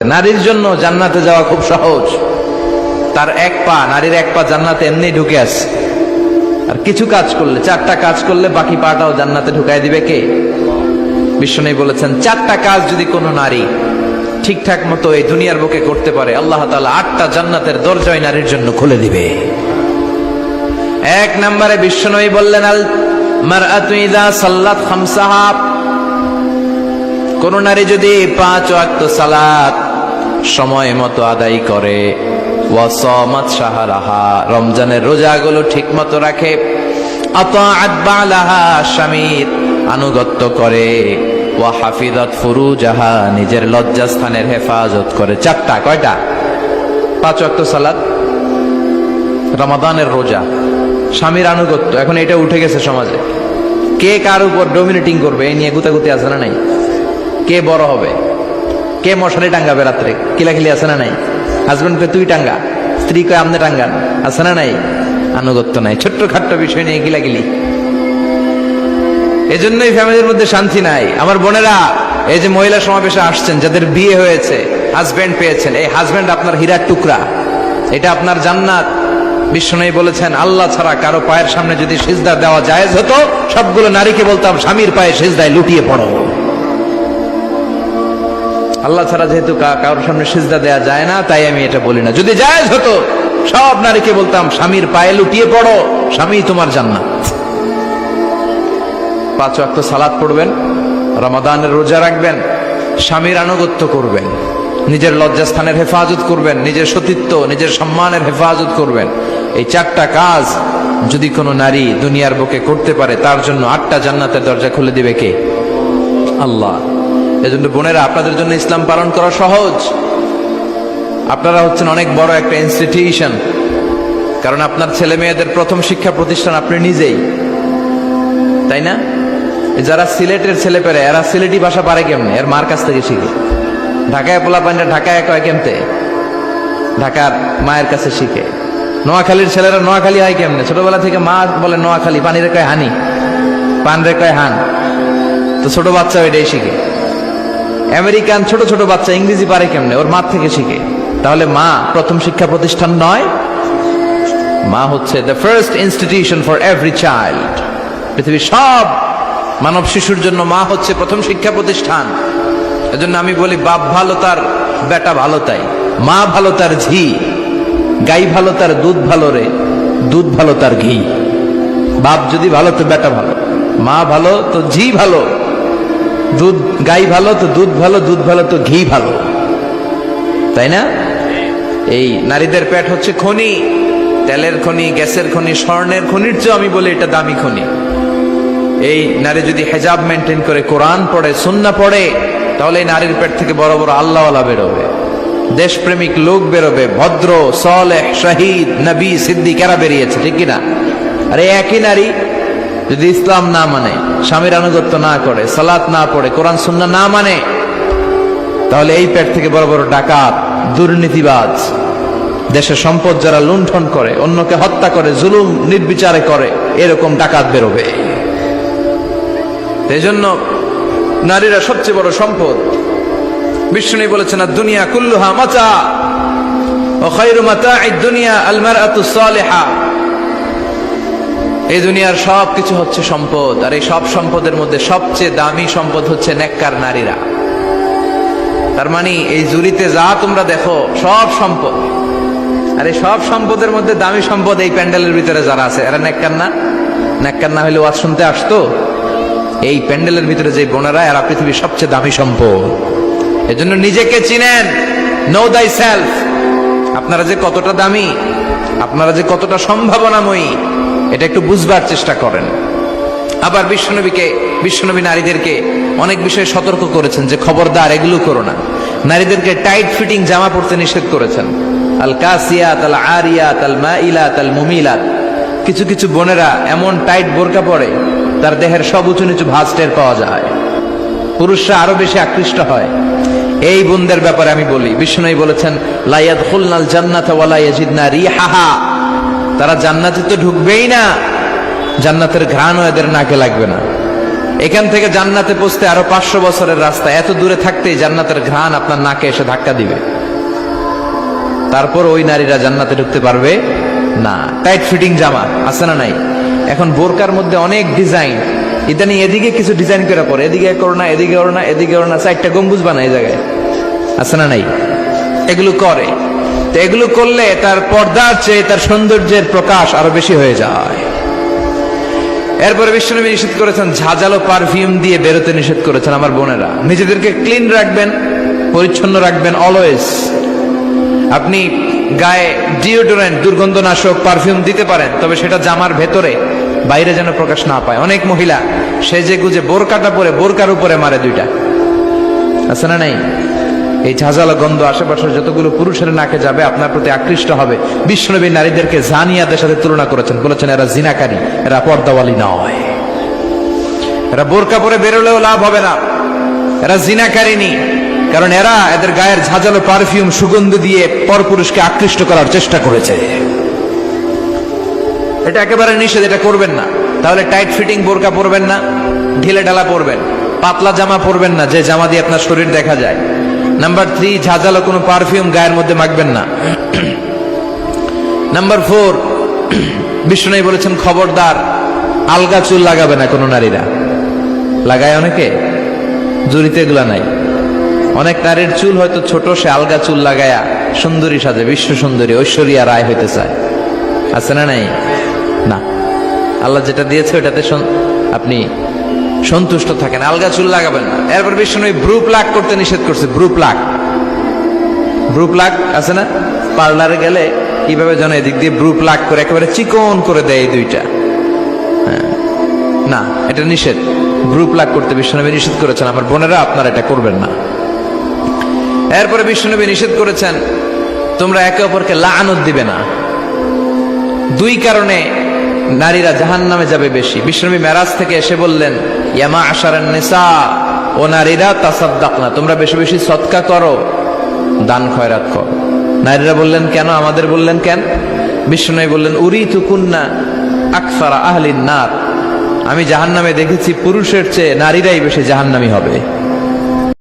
নারীর জন্য জান্নাতে যাওয়া খুব সহজ। তার এক পা, নারীর এক পা জান্নাতে এমনি ঢুকে আছে। আর কিছু কাজ করলে, 4টা কাজ করলে বাকি পাটাও জান্নাতে ঢুকাই দিবে কে? বিশ্বনবী বলেছেন 4টা কাজ যদি কোনো নারী ঠিকঠাক মতো এই দুনিয়ার বুকে করতে পারে, আল্লাহ তাআলা 8টা জান্নাতের দরজা ওই নারীর জন্য খুলে দিবে। 1 নম্বরে বিশ্বনবী বললেন, আল মারআতু ইযা সাল্লাত খামসাহা, কোন নারী যদি 5 ওয়াক্ত সালাত সময় মতো আদায় করে, ওয়া সামাত শাহরাহা, রমজানের রোজাগুলো ঠিক মতো রাখে, আতাআত বালাহা, স্বামীর আনুগত্য করে, ওয়া হাফিজাত ফুরুজাহা, নিজের লজ্জাস্থানের হেফাজত করে। 4টা, কয়টা? 5 ওয়াক্ত সালাত, রমাদানের রোজা, স্বামীর আনুগত্য। এখন এটা উঠে গেছে সমাজে। কে কার উপর ডমিনেটিং করবে এই নিয়ে গুতাগুতি আছে না নাই? কে বড় হবে, কে মশারি টাঙ্গাবে রাত্রে, কিলাকিলি আছে না নাই? হাজবেন্ডকে তুই টাঙ্গা, স্ত্রী কয় আমনে টাঙ্গান, আছে না নাই? আনুগত্য নাই, ছোট্ট খাট্ট বিষয় নিয়ে কিলাকিলি। এজন্যই ফ্যামিলির মধ্যে শান্তি নাই। আমার বোনেরা, এই যে মহিলা সমাবেশে আসছেন, যাদের বিয়ে হয়েছে, হাজবেন্ড পেয়েছেন, এই হাজবেন্ড আপনার হীরার টুকরা, এটা আপনার জান্নাত। বিশ্বনবী বলেছেন, আল্লাহ ছাড়া কারো পায়ের সামনে যদি সিজদা দেওয়া জায়েজ হতো, সবগুলো নারীকে বলতাম স্বামীর পায়ে সিজদায় লুটিয়ে পড়ো। আল্লাহ ছাড়া যেহেতু কারোর সামনে সিজদা দেয়া যায় না, তাই আমি এটা বলি না। যদি জায়েজ হতো, সব নারীকে বলতাম স্বামীর পায়ে লুটিয়ে পড়ো, স্বামী তোমার জান্নাত। 5 ওয়াক্ত সালাত পড়বেন, রমাদানের রোজা রাখবেন, স্বামীর আনুগত্য করবেন, নিজের লজ্জাস্থানের হেফাজত করবেন, নিজের সতীত্ব, নিজের সম্মানের হেফাজত করবেন। এই 4টা কাজ যদি কোনো নারী দুনিয়ার বুকে করতে পারে, তার জন্য 8টা জান্নাতের দরজা খুলে দিবে কে? আল্লাহ। এজন্য বোনেরা, আপনাদের জন্য ইসলাম পালন করা সহজ। আপনারা হচ্ছেন অনেক বড় একটা ইনস্টিটিউশন, কারণ আপনার ছেলে মেয়েদের প্রথম শিক্ষা প্রতিষ্ঠান আপনি নিজেই, তাই না? যারা সিলেটের ছেলে পেরে, এরা সিলেটি ভাষা পারে কেমনে? এর মার কাছ থেকে শিখে। ঢাকায় পোলা পান্ডা ঢাকায় কয় কেমতে? ঢাকার মায়ের কাছে শিখে। নোয়াখালীর ছেলেরা নোয়াখালী হয় কেমনে? ছোটবেলা থেকে মা বলে নোয়াখালী, পানির কয় হানি, পান রে কয় হান, তো ছোট বাচ্চা এটাই শিখে। আমেরিকান ছোট ছোট বাচ্চা ইংরেজি পারে কেমনে? ওর মা থেকে শিখে। তাহলে মা প্রথম শিক্ষা প্রতিষ্ঠান নয়? মা হচ্ছে the first institution for every child. পৃথিবীর সব মানব শিশুর জন্য মা হচ্ছে প্রথম শিক্ষা প্রতিষ্ঠান। এজন্য আমি বলি, বাপ ভালো তার বেটা ভালো তাই, মা ভালো তার ঝি, গাই ভালো তার দুধ ভালো রে, দুধ ভালো তার ঘি। বাপ যদি ভালো তো বেটা ভালো, মা ভালো তো ঝি ভালো, দুধ গাই ভালো তো দুধ ভালো, দুধ ভালো তো ঘি ভালো, তাই না? এই নারীদের পেট হচ্ছে খনি, তেলের খনি, গ্যাসের খনি, স্বর্ণের খনির চেয়ে আমি বলি এটা দামি খনি। এই নারী যদি হেজাব মেনটেন করে, কোরআন পড়ে, সুন্নাহ পড়ে, তাহলে এই নারীর পেট থেকে বড় বড় আল্লাহওয়ালা বেরোবে, দেশপ্রেমিক লোক বেরোবে, ভদ্র, সালেহ, শহীদ, নবী, সিদ্দিক এরা বেরিয়েছে, ঠিক কিনা? আর এই একই নারী যদি ইসলাম না মানে, স্বামীর আনুগত্য না করে, সালাত না পড়ে, কোরআন সুন্নাহ না মানে, তাহলে এই পেট থেকে বড় বড় ডাকাত, দুর্নীতিবাজ, দেশের সম্পদ যারা লুণ্ঠন করে, অন্যকে হত্যা করে, জুলুম নির্বিচারে করে, এরকম ডাকাত বেরোবে। এই জন্য নারীরা সবচেয়ে বড় সম্পদ। বিষ্ণু বলেছেন, দুনিয়া কুল্লুহা মাতা ওয়া খায়রু মাতা'আদ দুনিয়া আল মারআতু সালিহা। এই দুনিয়ার সব কিছু হচ্ছে সম্পদ, আর এই সব সম্পদের মধ্যে সবচেয়ে দামি সম্পদ হচ্ছে নেককার নারীরা। তার মানে এই জুরিতে যা তোমরা দেখো সব সম্পদ, আর এই সব সম্পদের মধ্যে দামি সম্পদ এই প্যান্ডেলের ভিতরে যারা আছে, এরা নেককার না? নেককার না হলে ওয়াজ শুনতে আসতো? এই প্যান্ডেলের ভিতরে যে বোনেরা, এরা পৃথিবীর সবচেয়ে দামি সম্পদ। এজন্য নিজেকে চিনেন, নো দাই সেলফ। আপনারা যে কতটা দামি, আপনারা যে কতটা সম্ভাবনাময়ী, এটা একটু বুঝবার চেষ্টা করেন। আবার বিশ্বনবী নারীদেরকে অনেক বিষয়ে সতর্ক করেছেন যে খবরদার এগুলো করো না। নারীদেরকে টাইট ফিটিং জামা পরতে নিষেধ করেছেন। আল কাসিয়াত, আল আরিয়াত, আল মাইলাত, আল মুমিলাত। কিছু কিছু বোনেরা এমন টাইট বোরকা পরে, তার দেহের সব উঁচু নিচু ভাঁজ টের পাওয়া যায়, পুরুষরা আরো বেশি আকৃষ্ট হয়। এই বোনদের ব্যাপারে আমি বলি, বিষ্ণু বলেছেন, লা ইয়াদখুলনাল জান্নাতা ওয়া লা ইয়াজিদনা রিহাহা। তারা জান্নাতে তো ঢুকবেই না, জান্নাতের ঘ্রাণও এদের নাকে লাগবে না। এখান থেকে জান্নাতে পৌঁছতে আরো 500 বছরের রাস্তা, এত দূরে থাকতেই জান্নাতের ঘ্রাণ আপনার নাকে এসে ধাক্কা দিবে, তারপর ওই নারীরা জান্নাতে ঢুকতে পারবে না। টাইট ফিটিং জামা আছে না নাই? এখন বোরকার মধ্যে অনেক ডিজাইন, ইদানি এদিকে কিছু ডিজাইন করে পরে, এদিকে করো না, এদিকে করো না, এদিকে করো না, 4টা গম্বুজ বানায় এই জায়গায়, আছে না নাই? এগুলো করে, তো এগুলো করলে তার পর্দার চেয়ে তার সৌন্দর্যের প্রকাশ আরো বেশি হয়ে যায়। এরপরে বিশ্বনবী নিষেধ করেছেন ঝাঁঝালো পারফিউম দিয়ে বেরোতে নিষেধ করেছেন। আমার বোনেরা, নিজেদেরকে ক্লিন রাখবেন, পরিচ্ছন্ন রাখবেন অলওয়েজ। আপনি গায়ে ডিওডোরেন্ট, দুর্গন্ধনাশক পারফিউম দিতে পারেন, তবে সেটা জামার ভেতরে, বাইরে যেন প্রকাশ না পায়। অনেক মহিলা সেজে গুজে বোরকাটা পরে বোরকার উপরে মারে 2টা, আছে না নাই? এই ঝাঁঝালো গন্ধ আশেপাশের যতগুলো পুরুষের নাকে যাবে আপনার প্রতি আকৃষ্ট হবে। বিশ্বনবী নারীদেরকে জানিয়াদের সাথে তুলনা করেছেন, বলেছেন এরা জিনাকারী, এরা পর্দাওয়ালী নয়, এরা বোরকা পরে বেরোলেও লাভ হবে না, এরা জিনাকারিনী, কারণ এরা এদের গায়ের ঝাঁঝালো পারফিউম সুগন্ধ দিয়ে পরপুরুষকে আকৃষ্ট করার চেষ্টা করেছে। এটা একেবারে নিষেধ, এটা করবেন না। তাহলে টাইট ফিটিং বোরকা পরবেন না, ঢিলে ঢালা পরবেন, পাতলা জামা পরবেন না যে জামা দিয়ে আপনার শরীর দেখা যায়। নাম্বার 3, ঝাঁঝালো কোনো পারফিউম গায়ের মধ্যে মাখবেন না। নাম্বার 4, বিষ্ণু বলেছেন খবরদার আলগা চুল লাগাবে না কোনো নারীরা। লাগায় অনেকে, জুরিতে এগুলা নাই। অনেক নারীর চুল হয়তো ছোট, সে আলগা চুল লাগায়া সুন্দরী সাজে, বিশ্ব সুন্দরী ঐশ্বরিয়া রায় হইতে চায়, আছে না নাই? না, আল্লাহ যেটা দিয়েছে ওটাতে আপনি সন্তুষ্ট থাকেন, আলগা চুল লাগাবেন না। এরপর বিষ্ণু ব্রু প্লাক করতে নিষেধ করছে। ব্রু প্লাক আছে না? পার্লারে গেলে কিভাবে যেন এদিক দিয়ে ব্রু প্লাক করে একেবারে চিকন করে দেয় এই 2টা, না, এটা নিষেধ। ব্রু প্লাক করতে বিশ্বনবী নিষেধ করেছেন। আমার বোনেরা, আপনারা এটা করবেন না। এরপরে বিশ্বনবী নিষেধ করেছেন তোমরা একে অপরকে লাআনত দিবে না। 2 কারণে নারীরা জাহান্নামে যাবে বেশি। বিশ্বনবী মেরাজ থেকে এসে বললেন, ইয়া মা'আশারান নিসা, ও নারীরা, তাসাদ্দাকনা, তোমরা বেশি বেশি সদকা করো, দান খয়রাত করো। নারীরা বললেন কেন? আমাদের বললেন কেন? বিশ্বনবী বললেন, উরিতুকুন্না আকসারা আহলিন নার, আমি জাহান্নামে দেখেছি পুরুষের চেয়ে নারীরাই বেশি জাহান্নামী হবে।